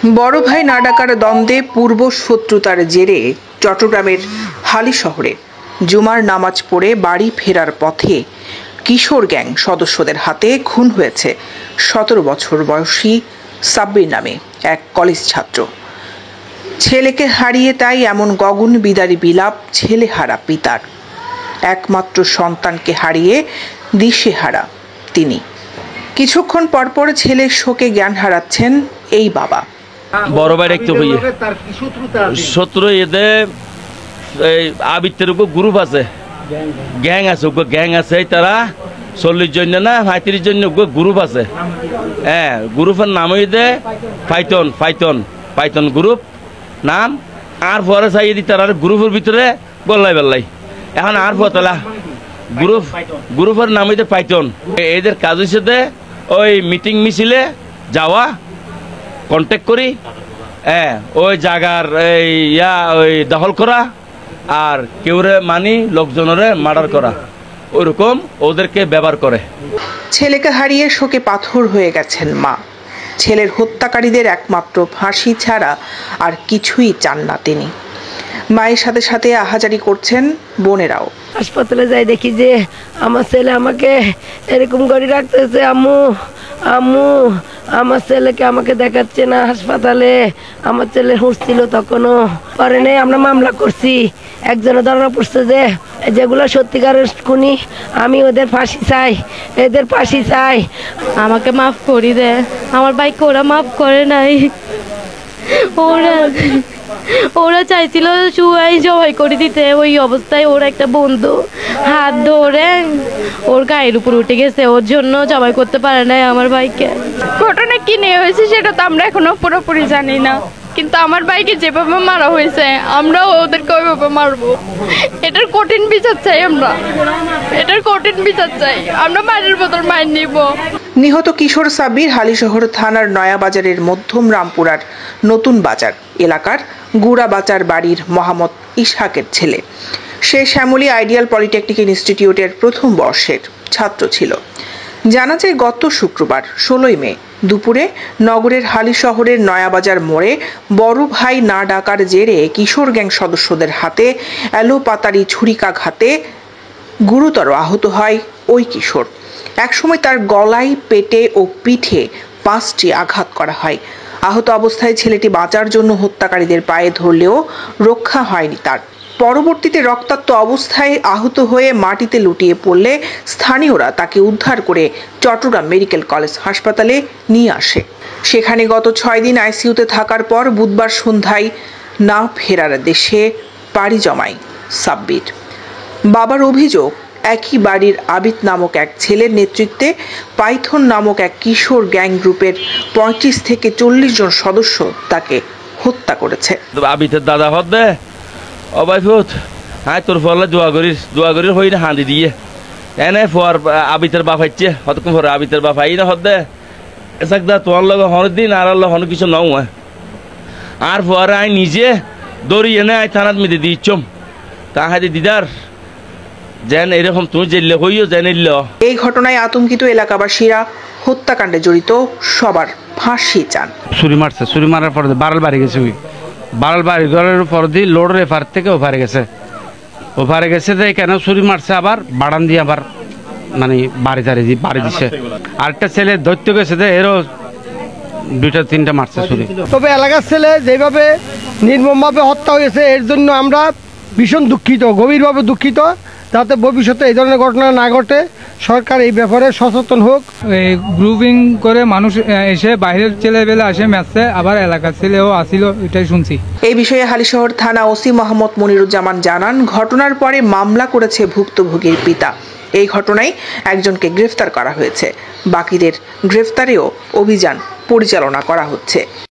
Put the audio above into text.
বড় ভাই না ডাকার দ্বন্দ্বে পূর্ব শত্রুতার জেরে চট্টগ্রামের হালিশহরে জুমার নামাজ পড়ে বাড়ি ফেরার পথে কিশোর গ্যাং সদস্যদের হাতে খুন হয়েছে 17 বছর বয়সী সাব্বির নামে এক কলেজ ছাত্র। ছেলেকে হারিয়ে তাই এমন গগন বিদারী বিলাপ ছেলেহারা পিতার। একমাত্র সন্তানকে হারিয়ে দিশেহারা তিনি। কিছুক্ষণ পরপর ছেলের শোকে জ্ঞান হারাচ্ছেন এই বাবা। বড় ভাই দেখতে হইয়ে শত্রু এদের এই আবিতের উপর গ্রুপ আছে, গ্যাং আছে তারা 40 জন না 35 জন গ্রুপ আছে। হ্যাঁ, গ্রুপের নাম হইতে পাইথন গ্রুপ নাম। আর পরে চাই দি তারা গ্রুপের ভিতরে বেল্লাই এখন আর পতলা গ্রুপের নাম হইতে পাইথন। এদের কাজ হচ্ছে ওই মিটিং মিছিলে যাওয়া, কন্ট্যাক্ট করি, ওই জায়গার ওই দখল করা আর কেউরে মানি লোকজনরে মার্ডার করা, ওইরকম ওদেরকে ব্যবহার করে। ছেলেকে হারিয়ে শোকে পাথর হয়ে গেছেন মা। ছেলের হত্যাকারীদের একমাত্র ফাঁসি ছাড়া আর কিছুই চান না তিনি। মায়ের সাথে সাথে আহাজারি করছেন বোনেরাও। হাসপাতালে যাই দেখি যে আমার ছেলে আমাকে এরকম করে রাখতেছে, আম্মু আম্মু আমার ছেলেকে আমাকে দেখাচ্ছে না হাসপাতালে। আমার ছেলে হুঁসছিল তখনও পরে নেই, আমরা মামলা করছি। একজনের ধরা পড়ছে যে যেগুলো সত্যিকারের খুনি, আমি ওদের ফাঁসি চাই, এদের ফাঁসি চাই। আমাকে মাফ করি দে, আমার ভাইকে ওরা মাফ করে নাই। ওরা চাইছিল শুয়াই জবাই করে দিতে, ওই অবস্থায় ওর একটা বন্ধু হাত ধরে ওর গায়ের উপর উঠে গেছে, ওর জন্য জবাই করতে পারে নাই আমার ভাইকে। ঘটনা কি নিয়ে হয়েছে সেটা তো আমরা এখনো পুরোপুরি জানি না, কিন্তু আমার ভাইকে যেভাবে মারা হয়েছে আমরাও ওদেরকে ওইভাবে মারবো। এটার কঠিন বিচার চাই, আমরা মায়ের বদল মায়ের নিব। নিহত কিশোর সাব্বির হালিশহর থানার নয়াবাজারের মধ্যম রামপুরার নতুন বাজার এলাকার গুড়াবাচার বাড়ির মোহাম্মদ ইসহাকের ছেলে। সে শ্যামলী আইডিয়াল পলিটেকনিক ইনস্টিটিউটের প্রথম বর্ষের ছাত্র ছিল। জানা যায় গত শুক্রবার 16 মে দুপুরে নগরের হালিশহরের নয়াবাজার মোড়ে বড় ভাই না ডাকার জেরে কিশোর গ্যাং সদস্যদের হাতে এলোপাতাড়ি ছুরিকাঘাতে গুরুতর আহত হয় ওই কিশোর। একসময় তার গলায়, পেটে ও পিঠে 5টি আঘাত করা হয়। আহত অবস্থায় ছেলেটি বাঁচার জন্য হত্যাকারীদের পায়ে ধরলেও রক্ষা হয়নি তার। পরবর্তীতে রক্তাক্ত অবস্থায় আহত হয়ে মাটিতে লুটিয়ে পড়লে স্থানীয়রা তাকে উদ্ধার করে চট্টগ্রাম মেডিকেল কলেজ হাসপাতালে নিয়ে আসে। সেখানে গত 6 দিন আইসিইউতে থাকার পর বুধবার সন্ধ্যায় না ফেরার দেশে পাড়ি জমায় সাব্বির। বাবার অভিযোগ, একই বাড়ির আবিদ নামক এক ছেলের নেতৃত্বে পাইথন নামক এক কিশোর গ্যাং গ্রুপের 35 থেকে 40 জন সদস্য তাকে হত্যা করেছে। আবিদের দাদা হদ্দে অবাইফুত হ্যাঁ তোর ফলে দোয়া করির হই না হাঁদি দিয়ে এনে ফর আবিতের বাপ হাইছে হতক্ষণ পরে আবিতের বাপ হাই না হদ্দে এসাক দা তোমার লগে হনের দিন আর আল্লাহ হন কিছু নাও আর পরে আই নিজে দৌড়ি এনে আই থানাত মেদে দিচ্ছম তা হাইদি দিদার যেন এরকম তুমি জেলে হইও জেনেল। এই ঘটনায় আতঙ্কিত এলাকাবাসীরা হত্যাকাণ্ডে জড়িত সবার ফাঁসি চান। ছুরি মারার পর বাড়াল বাড়ি গেছে, ওই বাড়াল বাড়ি ঘরের পর দিয়ে লোডের এপার থেকে ওপারে গেছে যে কেন ছুরি মারছে, আবার বাড়ান দিয়ে আবার মানে বাড়ি দিছে। আরেকটা ছেলে ধরতে গেছে যে এরও 2-3টা মারছে ছুরি। তবে এলাকার ছেলে যেভাবে নির্মমভাবে হত্যা হয়েছে এর জন্য আমরা ভীষণ দুঃখিত, গভীরভাবে দুঃখিত। যাতে ভবিষ্যতে এই ধরনের ঘটনা না ঘটে সরকার এই ব্যাপারে সচেতন হোক। গ্রুপিং করে মানুষ এসে বাইরের ছেলেবেলা আসে ম্যাচে, আবার এলাকার ছেলেও আসিল, এটাই শুনছি। এই বিষয়ে হালিশহর থানা ওসি মোহাম্মদ মনিরুজ্জামান জানান, ঘটনার পরে মামলা করেছে ভুক্তভোগীর পিতা। এই ঘটনায় একজনকে গ্রেফতার করা হয়েছে, বাকিদের গ্রেফতারেও অভিযান পরিচালনা করা হচ্ছে।